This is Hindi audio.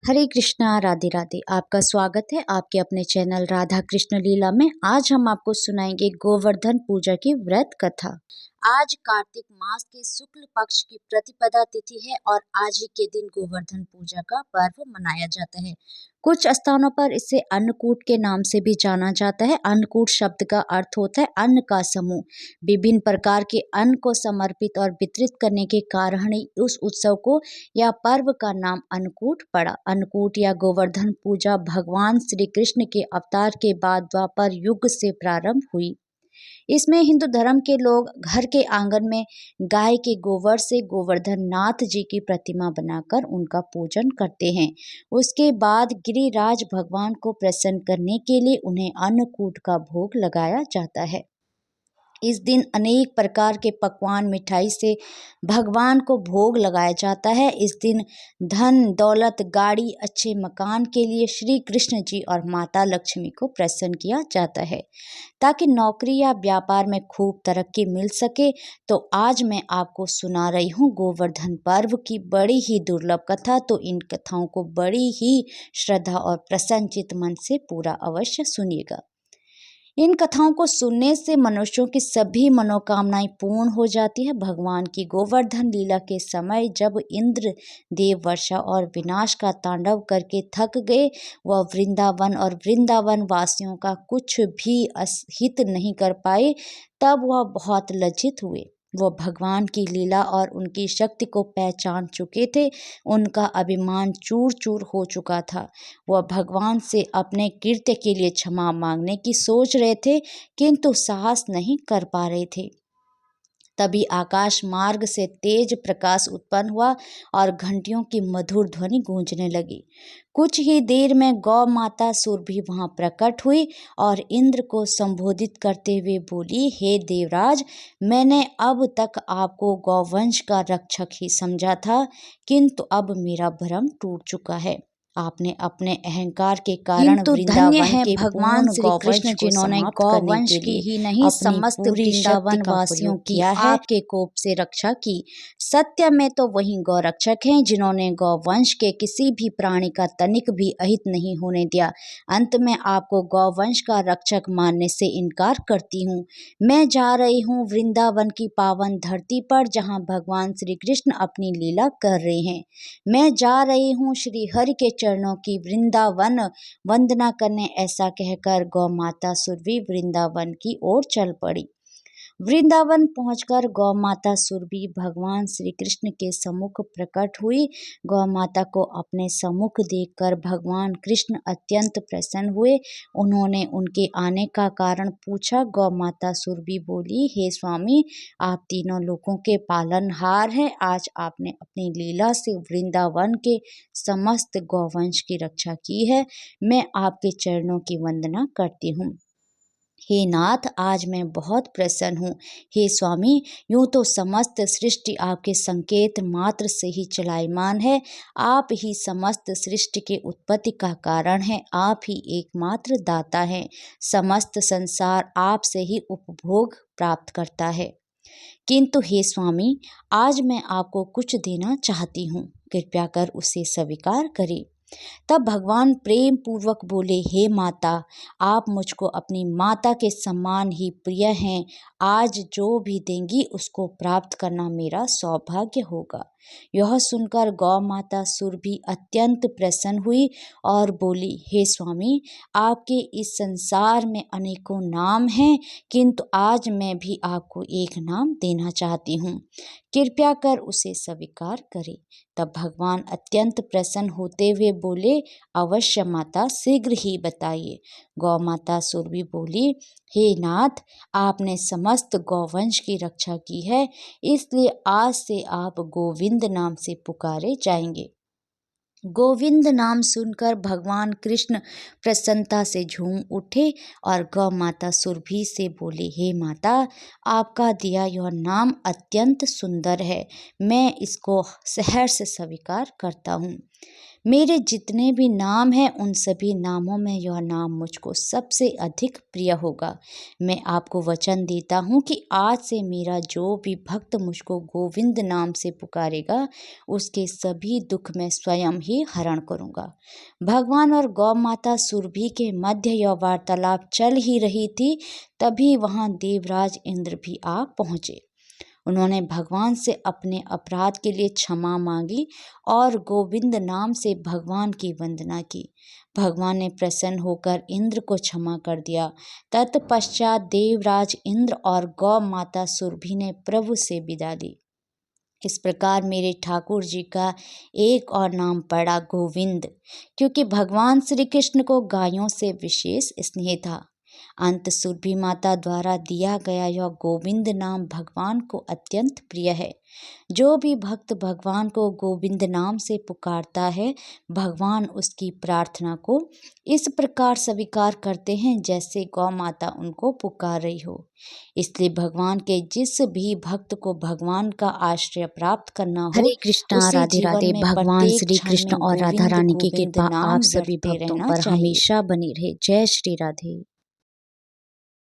हरे कृष्णा, राधे राधे। आपका स्वागत है आपके अपने चैनल राधा कृष्ण लीला में। आज हम आपको सुनाएंगे गोवर्धन पूजा की व्रत कथा। आज कार्तिक मास के शुक्ल पक्ष की प्रतिपदा तिथि है और आज ही के दिन गोवर्धन पूजा का पर्व मनाया जाता है। कुछ स्थानों पर इसे अन्नकूट के नाम से भी जाना जाता है। अन्नकूट शब्द का अर्थ होता है अन्न का समूह। विभिन्न प्रकार के अन्न को समर्पित और वितरित करने के कारण ही उस उत्सव को या पर्व का नाम अन्नकूट पड़ा। अन्नकूट या गोवर्धन पूजा भगवान श्री कृष्ण के अवतार के बाद द्वापर युग से प्रारंभ हुई। इसमें हिंदू धर्म के लोग घर के आंगन में गाय के गोबर से गोवर्धन नाथ जी की प्रतिमा बनाकर उनका पूजन करते हैं। उसके बाद गिरिराज भगवान को प्रसन्न करने के लिए उन्हें अन्नकूट का भोग लगाया जाता है। इस दिन अनेक प्रकार के पकवान मिठाई से भगवान को भोग लगाया जाता है। इस दिन धन दौलत गाड़ी अच्छे मकान के लिए श्री कृष्ण जी और माता लक्ष्मी को प्रसन्न किया जाता है ताकि नौकरी या व्यापार में खूब तरक्की मिल सके। तो आज मैं आपको सुना रही हूँ गोवर्धन पर्व की बड़ी ही दुर्लभ कथा। तो इन कथाओं को बड़ी ही श्रद्धा और प्रसन्नचित मन से पूरा अवश्य सुनिएगा। इन कथाओं को सुनने से मनुष्यों की सभी मनोकामनाएं पूर्ण हो जाती है। भगवान की गोवर्धन लीला के समय जब इंद्र देव वर्षा और विनाश का तांडव करके थक गए, वह वृंदावन और वृंदावन वासियों का कुछ भी हित नहीं कर पाए, तब वह बहुत लज्जित हुए। वह भगवान की लीला और उनकी शक्ति को पहचान चुके थे। उनका अभिमान चूर चूर हो चुका था। वह भगवान से अपने कृत्य के लिए क्षमा मांगने की सोच रहे थे, किंतु साहस नहीं कर पा रहे थे। तभी आकाश मार्ग से तेज प्रकाश उत्पन्न हुआ और घंटियों की मधुर ध्वनि गूंजने लगी। कुछ ही देर में गौ माता सुरभि वहां प्रकट हुई और इंद्र को संबोधित करते हुए बोली, हे देवराज, मैंने अब तक आपको गौवंश का रक्षक ही समझा था, किंतु अब मेरा भ्रम टूट चुका है। आपने अपने अहंकार के कारण वृंदावन के भगवान श्री कृष्ण जिन्होंने गौवंश की ही नहीं समस्त वृंदावन वासियों की आपके कोप से रक्षा की। सत्य में तो वही गौरक्षक हैं जिन्होंने गौवंश के किसी भी प्राणी का तनिक भी अहित नहीं होने दिया। अंत में आपको गौवंश का रक्षक मानने से इनकार करती हूँ। मैं जा रही हूँ वृंदावन की पावन धरती पर जहाँ भगवान श्री कृष्ण अपनी लीला कर रहे हैं। मैं जा रही हूँ श्री हरि के चरणों की वृंदावन वंदना करने। ऐसा कहकर गौ माता सुरभि वृंदावन की ओर चल पड़ी। वृंदावन पहुंचकर गौ माता सुरभि भगवान श्री कृष्ण के सम्मुख प्रकट हुई। गौ माता को अपने सम्मुख देखकर भगवान कृष्ण अत्यंत प्रसन्न हुए। उन्होंने उनके आने का कारण पूछा। गौ माता सुरभि बोली, हे स्वामी, आप तीनों लोगों के पालनहार हैं। आज आपने अपनी लीला से वृंदावन के समस्त गौवंश की रक्षा की है। मैं आपके चरणों की वंदना करती हूँ। हे नाथ, आज मैं बहुत प्रसन्न हूँ। हे स्वामी, यूं तो समस्त सृष्टि आपके संकेत मात्र से ही चलायमान है। आप ही समस्त सृष्टि के उत्पत्ति का कारण है। आप ही एकमात्र दाता हैं। समस्त संसार आपसे ही उपभोग प्राप्त करता है। किंतु हे स्वामी, आज मैं आपको कुछ देना चाहती हूँ, कृपया कर उसे स्वीकार करें। तब भगवान प्रेम पूर्वक बोले, हे माता, आप मुझको अपनी माता के समान ही प्रिय हैं। आज जो भी देंगी उसको प्राप्त करना मेरा सौभाग्य होगा। यह सुनकर गौ माता सुरभि अत्यंत प्रसन्न हुई और बोली, हे स्वामी, आपके इस संसार में अनेकों नाम हैं, किंतु आज मैं भी आपको एक नाम देना चाहती हूँ, कृपया कर उसे स्वीकार करें। तब भगवान अत्यंत प्रसन्न होते हुए बोले, अवश्य माता, शीघ्र ही बताइए। गौ माता सुरभि बोली, हे नाथ, आपने समस्त गौवंश की रक्षा की है, इसलिए आज से आप गोविंद नाम से पुकारे जाएंगे। गोविंद नाम सुनकर भगवान कृष्ण प्रसन्नता से झूम उठे और गौ माता सुरभि से बोले, हे माता, आपका दिया यह नाम अत्यंत सुंदर है। मैं इसको सहर्ष स्वीकार करता हूँ। मेरे जितने भी नाम हैं उन सभी नामों में यह नाम मुझको सबसे अधिक प्रिय होगा। मैं आपको वचन देता हूँ कि आज से मेरा जो भी भक्त मुझको गोविंद नाम से पुकारेगा उसके सभी दुख मैं स्वयं ही हरण करूँगा। भगवान और गौ माता सुरभि के मध्य यह वार्तालाप चल ही रही थी, तभी वहाँ देवराज इंद्र भी आ पहुँचे। उन्होंने भगवान से अपने अपराध के लिए क्षमा मांगी और गोविंद नाम से भगवान की वंदना की। भगवान ने प्रसन्न होकर इंद्र को क्षमा कर दिया। तत्पश्चात देवराज इंद्र और गौ माता सुरभि ने प्रभु से विदा ली। इस प्रकार मेरे ठाकुर जी का एक और नाम पड़ा गोविंद, क्योंकि भगवान श्री कृष्ण को गायों से विशेष स्नेह था। अंत सुरभि माता द्वारा दिया गया यह गोविंद नाम भगवान को अत्यंत प्रिय है। जो भी भक्त भगवान को गोविंद नाम से पुकारता है, भगवान उसकी प्रार्थना को इस प्रकार स्वीकार करते हैं जैसे गौ माता उनको पुकार रही हो। इसलिए भगवान के जिस भी भक्त को भगवान का आश्रय प्राप्त करना हो, हरे कृष्णा, उसे राधे जीवन राधे। में भगवान प्रत्येक श्री क्षण कृष्ण में और राधा गोविंद रानी की गोविंद कृपा नाम आप सभी रटते भक्तों रहना पर चाहिए। हमेशा बनी रहे। जय श्री राधे।